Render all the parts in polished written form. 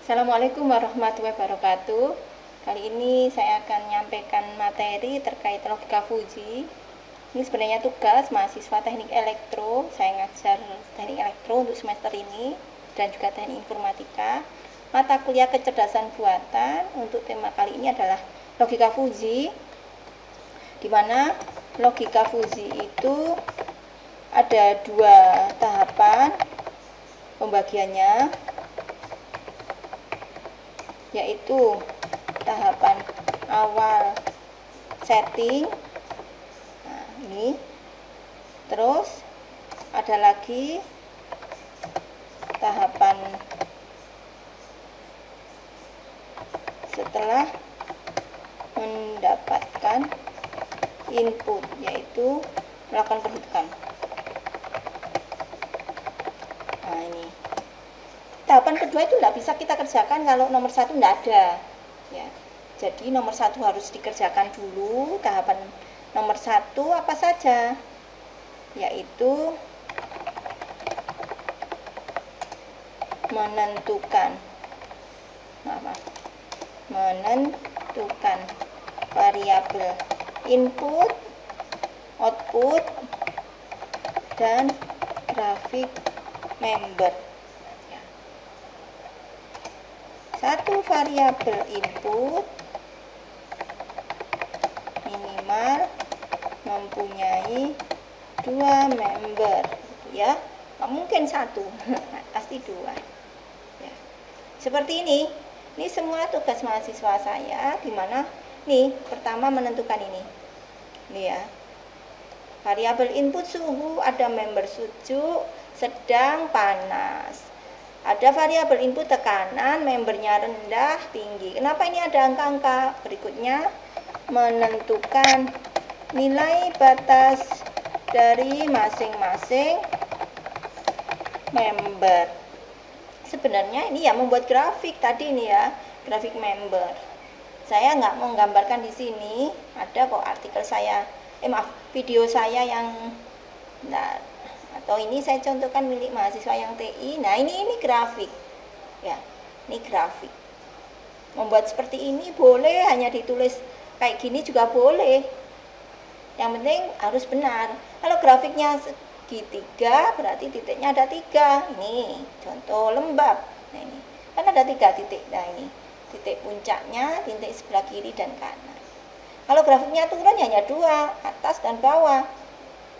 Assalamualaikum warahmatullahi wabarakatuh. Kali ini saya akan menyampaikan materi terkait logika Fuji. Ini sebenarnya tugas mahasiswa teknik elektro. Saya ngajar teknik elektro untuk semester ini dan juga teknik informatika. Mata kuliah kecerdasan buatan untuk tema kali ini adalah logika Fuji, di mana logika Fuji itu ada dua tahapan pembagiannya, yaitu tahapan awal setting. Nah, ini terus ada lagi tahapan setelah mendapatkan input, yaitu melakukan perhitungan. Nah, ini tahapan kedua itu tidak bisa kita kerjakan kalau nomor satu tidak ada, ya. Jadi nomor satu harus dikerjakan dulu. Tahapan nomor satu apa saja, yaitu menentukan variabel input, output, dan grafik member. Satu variabel input minimal mempunyai dua member, ya. Nggak mungkin satu, pasti dua, ya. Seperti ini semua tugas mahasiswa saya, dimana nih pertama menentukan ini ya, variabel input suhu, ada member sejuk, sedang, panas. Ada variabel input tekanan, membernya rendah, tinggi. Kenapa ini ada angka-angka? Berikutnya menentukan nilai batas dari masing-masing member. Sebenarnya ini ya membuat grafik tadi nih ya, grafik member. Saya nggak mau menggambarkan di sini, ada kok artikel saya, video saya yang atau ini saya contohkan milik mahasiswa yang TI. Nah, ini grafik. Ya, ini grafik. Membuat seperti ini boleh, hanya ditulis kayak gini juga boleh. Yang penting harus benar. Kalau grafiknya segitiga, berarti titiknya ada 3. Ini contoh lembab. Nah, ini kan ada 3 titik. Nah, ini titik puncaknya, titik sebelah kiri dan kanan. Kalau grafiknya turun hanya 2, atas dan bawah.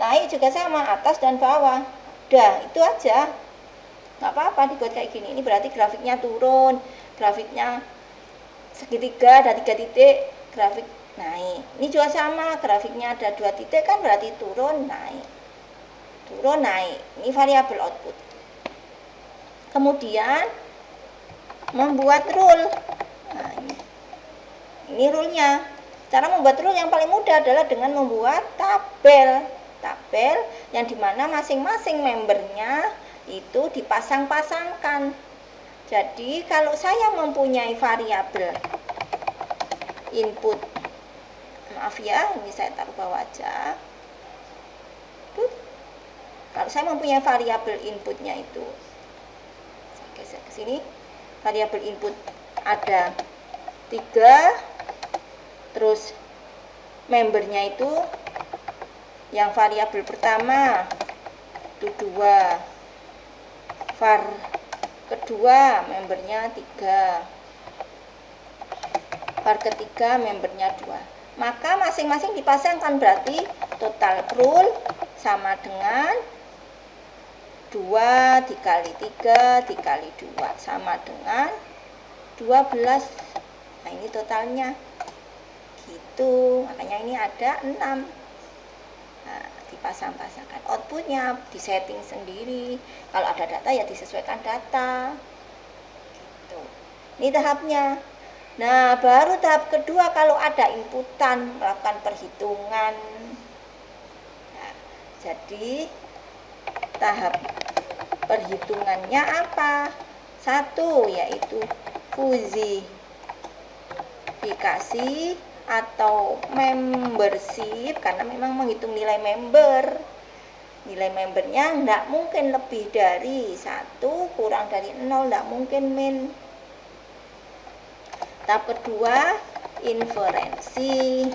Naik juga sama, atas dan bawah. Udah, itu aja. Nggak apa-apa dibuat kayak gini. Ini berarti grafiknya turun, grafiknya segitiga, ada 3 titik, grafik naik. Ini juga sama, grafiknya ada 2 titik, kan berarti turun, naik. Turun, naik. Ini variabel output. Kemudian membuat rule. Nah, ini rule-nya. Cara membuat rule yang paling mudah adalah dengan membuat tabel yang dimana masing-masing membernya itu dipasang-pasangkan. Jadi kalau saya mempunyai variabel input, maaf ya, ini saya taruh bawah aja. Kalau saya mempunyai variabel inputnya itu, saya geser ke sini, variabel input ada 3, terus membernya itu yang variabel pertama itu 2, var kedua membernya 3, var ketiga membernya 2. Maka masing-masing dipasangkan, berarti total rule sama dengan 2 dikali 3 dikali 2 sama dengan 12. Nah, ini totalnya gitu. Makanya ini ada 6. Nah, dipasang-pasangkan. Outputnya disetting sendiri. Kalau ada data ya disesuaikan data. Gitu. Ini tahapnya. Nah, baru tahap kedua kalau ada inputan, melakukan perhitungan. Nah, jadi tahap perhitungannya apa? 1, yaitu fusifikasi atau membership, karena memang menghitung nilai member. Nilai membernya enggak mungkin lebih dari 1, kurang dari 0, enggak mungkin min. Tahap kedua, inferensi.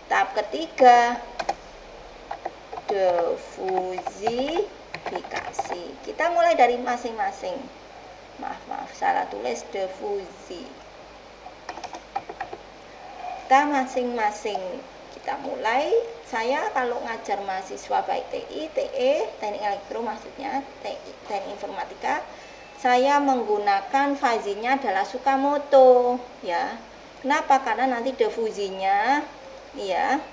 Tahap ketiga, diffusifikasi. Kita mulai dari masing-masing. Maaf, salah tulis diffusi. Kita masing-masing kita mulai. Saya kalau ngajar mahasiswa baik TI, TE, teknik elektro maksudnya, teknik informatika, saya menggunakan fazinya adalah Tsukamoto, ya. Kenapa? Karena nanti diffusinya, ya,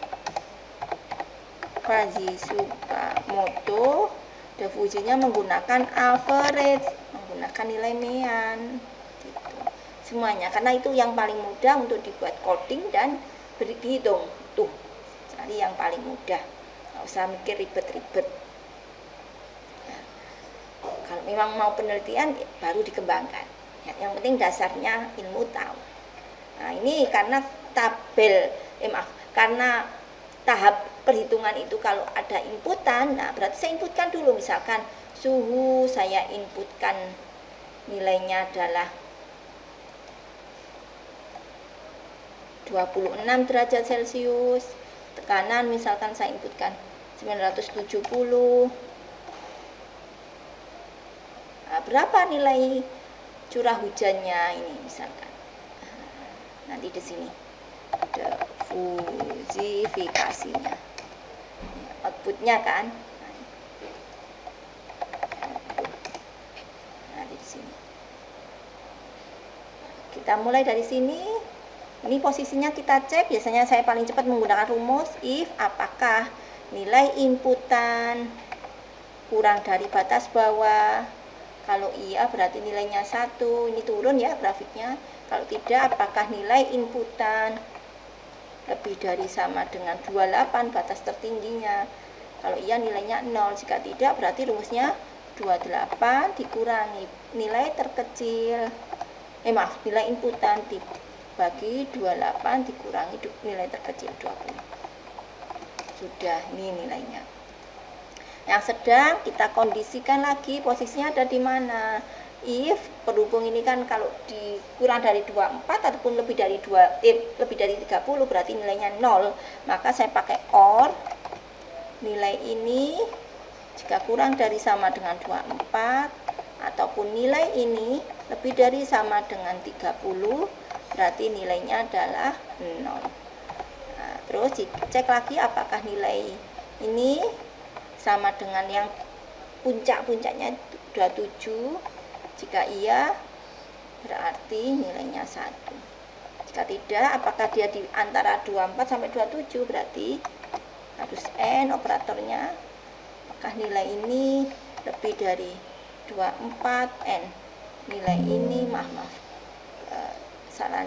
fazi Tsukamoto, diffusinya menggunakan average, menggunakan nilai mean, gitu. Semuanya, karena itu yang paling mudah untuk dibuat coding dan berhitung. Tuh, cari yang paling mudah, nggak usah mikir ribet-ribet. Kalau memang mau penelitian baru dikembangkan. Yang penting dasarnya ilmu tahu. Nah, ini karena karena tahap perhitungan itu kalau ada inputan, nah berarti saya inputkan dulu, misalkan suhu saya inputkan nilainya adalah 26 derajat Celcius, tekanan misalkan saya inputkan 970. Nah, berapa nilai curah hujannya ini misalkan. Nanti di sini diffusifikasinya. Outputnya kan. Nanti di sini. Kita mulai dari sini. Ini posisinya kita cek. Biasanya saya paling cepat menggunakan rumus if apakah nilai inputan kurang dari batas bawah. Kalau iya berarti nilainya 1, ini turun ya grafiknya. Kalau tidak, apakah nilai inputan lebih dari sama dengan 28 batas tertingginya. Kalau iya nilainya 0, jika tidak berarti rumusnya 28 dikurangi nilai terkecil. Nilai inputan dibagi 28 dikurangi nilai terkecil 20. Sudah, ini nilainya. Yang sedang kita kondisikan lagi posisinya ada di mana. If berhubung ini kan kalau kurang dari 24 ataupun lebih dari 30 berarti nilainya 0, maka saya pakai OR. Nilai ini jika kurang dari sama dengan 24 ataupun nilai ini lebih dari sama dengan 30 berarti nilainya adalah 0. Nah, terus dicek lagi apakah nilai ini sama dengan yang puncak-puncaknya 27. Jika iya berarti nilainya 1. Jika tidak, apakah dia di antara 24 sampai 27 berarti harus N operatornya. Apakah nilai ini lebih dari 24 N. Nilai ini salah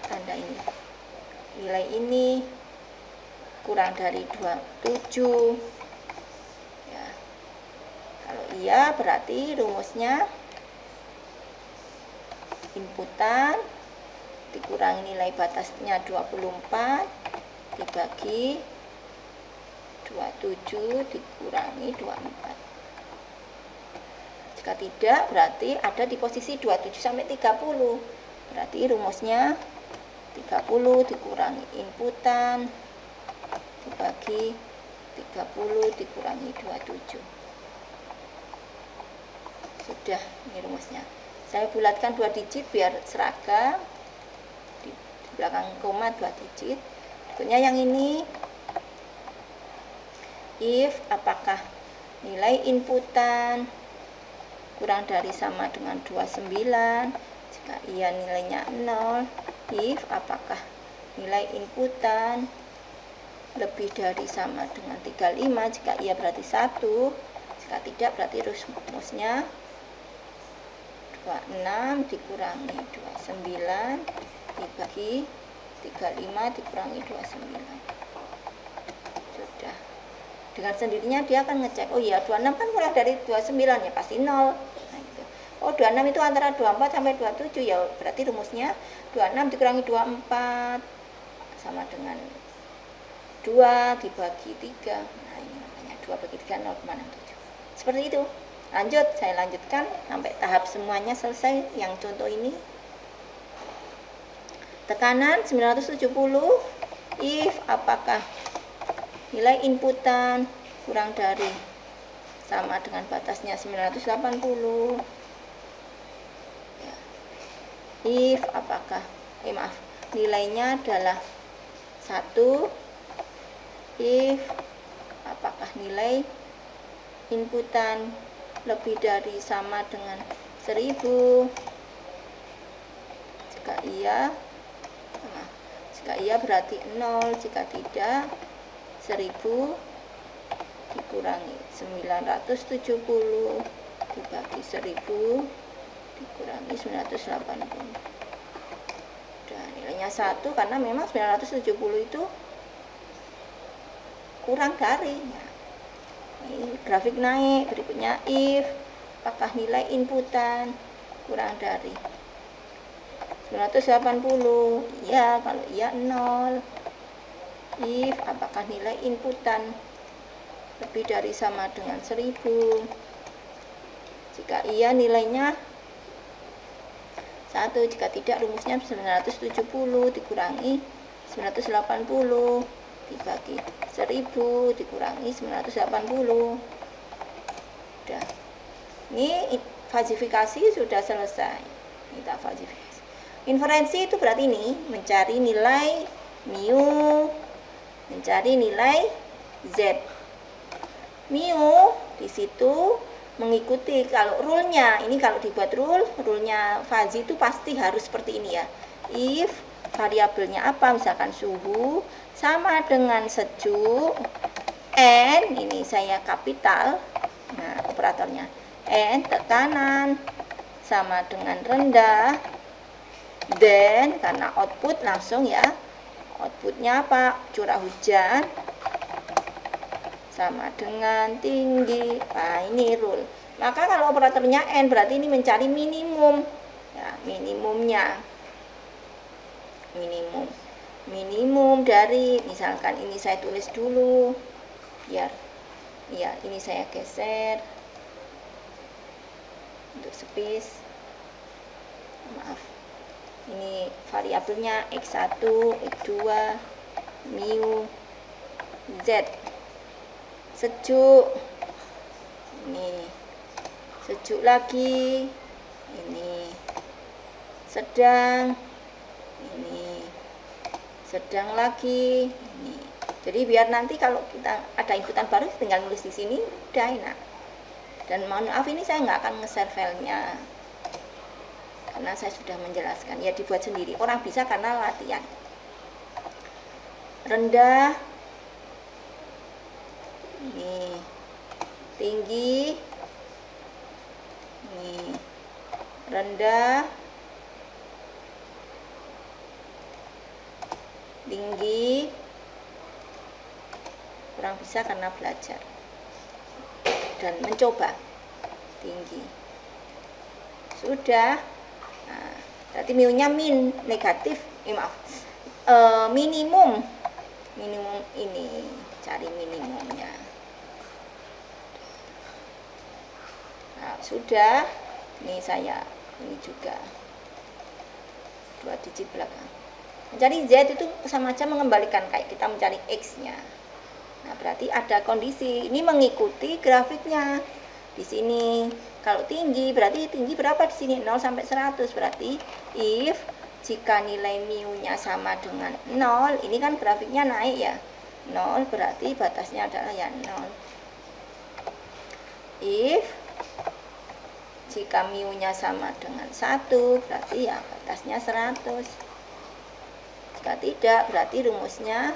tanda ini. Nilai ini kurang dari 27 ya. Kalau iya berarti rumusnya inputan dikurangi nilai batasnya 24 dibagi 27 dikurangi 24. Jika tidak berarti ada di posisi 27 sampai 30. Berarti rumusnya 30 dikurangi inputan dibagi 30 dikurangi 27. Sudah, ini rumusnya. Saya bulatkan 2 digit biar seragam. Di belakang koma 2 digit. Berikutnya yang ini. If apakah nilai inputan kurang dari sama dengan 29. Jika iya nilainya 0. If apakah nilai inputan lebih dari sama dengan 35, jika iya berarti 1, jika tidak berarti rumusnya 26 dikurangi 29 dibagi 35 dikurangi 29. Sudah. Dengan sendirinya dia akan ngecek, oh iya 26 kan kurang dari 29 ya pasti 0. Nah, itu. Oh 26 itu antara 24 sampai 27 ya berarti rumusnya 26 dikurangi 24 sama dengan 2 dibagi 3. Nah ini makanya 2 bagi 3 0,67. Seperti itu. Lanjut, saya lanjutkan sampai tahap semuanya selesai yang contoh ini. Tekanan 970, if apakah nilai inputan kurang dari sama dengan batasnya 980. Ya. If apakah nilainya adalah 1, if apakah nilai inputan lebih dari sama dengan 1000. Jika iya berarti 0, jika tidak 1000 dikurangi 970 dibagi 1000 dikurangi 980. Dan nilainya 1 karena memang 970 itu kurang dari. Ini grafik naik. Berikutnya if apakah nilai inputan kurang dari 980. Iya, kalau iya 0. If apakah nilai inputan lebih dari sama dengan 1000. Jika iya nilainya 1, jika tidak rumusnya 970 dikurangi 980 dibagi 1000 dikurangi 980. Udah. Ini fazifikasi sudah selesai. Kita fazifikasi. Inferensi itu berarti ini mencari nilai mu, mencari nilai z. Mu di situ mengikuti kalau rule-nya, ini kalau dibuat rule-nya Fuzzy itu pasti harus seperti ini ya. If variabelnya apa, misalkan suhu sama dengan sejuk, n ini saya kapital, nah operatornya n tekanan sama dengan rendah, then karena output langsung ya, outputnya apa, curah hujan sama dengan tinggi. Nah ini rule. Maka kalau operatornya n berarti ini mencari minimum ya, minimumnya minimum dari, misalkan ini saya tulis dulu biar ya ini saya geser untuk space, maaf, ini variabelnya x1, x2, mu, z. Sejuk, ini sejuk lagi, ini sedang, ini sedang lagi, ini. Jadi biar nanti kalau kita ada inputan baru tinggal nulis di sini udah enak. Dan mohon maaf ini saya nggak akan nge-share filenya karena saya sudah menjelaskan, ya dibuat sendiri. Orang bisa karena latihan. Rendah, ini tinggi, ini rendah, tinggi, kurang bisa karena belajar dan mencoba. Tinggi sudah. Nah, berarti mu-nya min, negatif, minimum ini, cari minimumnya. Nah, sudah. Ini saya, ini juga 2 digit belakang. Mencari z itu sama aja mengembalikan kayak kita mencari x-nya. Nah, berarti ada kondisi ini mengikuti grafiknya. Di sini kalau tinggi berarti tinggi berapa di sini? 0 sampai 100. Berarti if jika nilai mu-nya sama dengan 0, ini kan grafiknya naik ya. 0 berarti batasnya adalah ya 0. If jika mu-nya sama dengan 1, berarti ya batasnya 100. Jika tidak, berarti rumusnya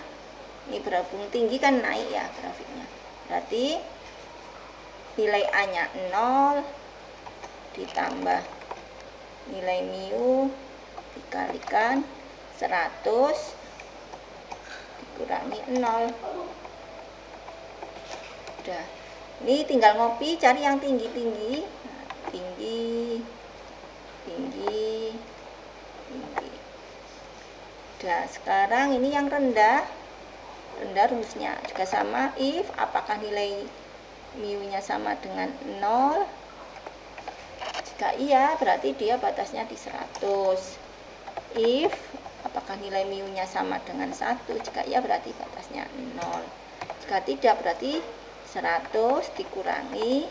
ini berhubung tinggi kan naik ya grafiknya. Berarti nilai A-nya 0 ditambah nilai mu dikalikan 100 dikurangi 0. Udah. Ini tinggal ngopi cari yang tinggi-tinggi. Nah, tinggi. Udah, sekarang ini yang rendah. Rendah rumusnya juga sama, if apakah nilai mu-nya sama dengan 0. Jika iya berarti dia batasnya di 100. if apakah nilai mu-nya sama dengan 1, jika iya berarti batasnya 0, jika tidak berarti 100 dikurangi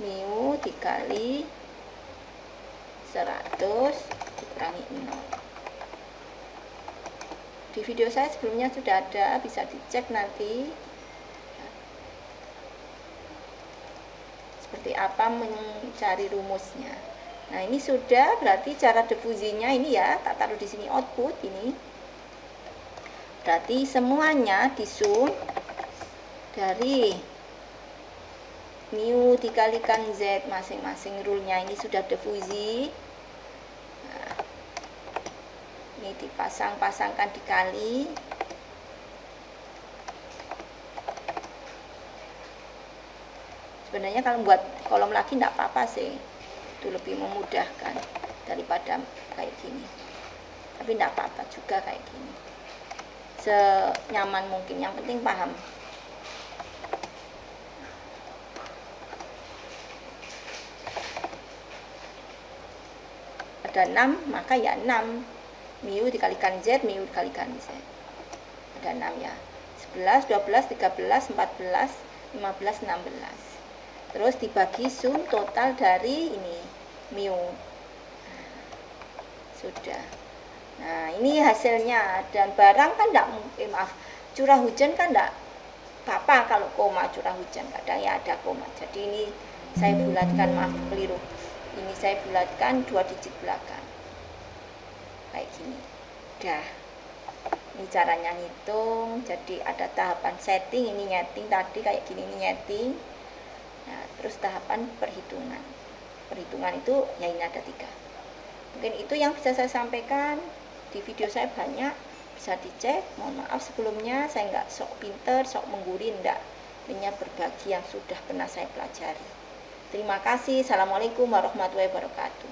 mu dikali 100 dikurangi 0. Di video saya sebelumnya sudah ada, bisa dicek nanti seperti apa mencari rumusnya. Nah, ini sudah, berarti cara difusinya ini ya, tak taruh di sini output ini. Berarti semuanya disum dari mu dikalikan z masing-masing rule-nya ini sudah difusi. Nah, ini dipasang-pasangkan dikali. Sebenarnya kalau buat kolom lagi tidak apa-apa sih, itu lebih memudahkan daripada kayak gini, tapi tidak apa-apa juga kayak gini, senyaman mungkin, yang penting paham. Ada 6, maka ya 6 mu dikalikan z, mu dikalikan z, ada 6 ya, 11, 12, 13, 14, 15, 16, terus dibagi sum total dari ini mu. Sudah. Nah, ini hasilnya. Dan barang kan enggak, curah hujan kan enggak apa-apa kalau koma curah hujan, kadang ya ada koma. Jadi ini saya bulatkan, maaf keliru, ini saya bulatkan 2 digit belakang kayak gini. Dah, ini caranya ngitung. Jadi ada tahapan setting, ini nyeting tadi kayak gini, ini nyeting. Nah, terus tahapan perhitungan. Perhitungan itu ya ini ada 3. Mungkin itu yang bisa saya sampaikan. Di video saya banyak, bisa dicek. Mohon maaf sebelumnya, saya nggak sok pinter, sok mengguri, enggak. Hanya berbagi yang sudah pernah saya pelajari. Terima kasih. Assalamualaikum warahmatullahi wabarakatuh.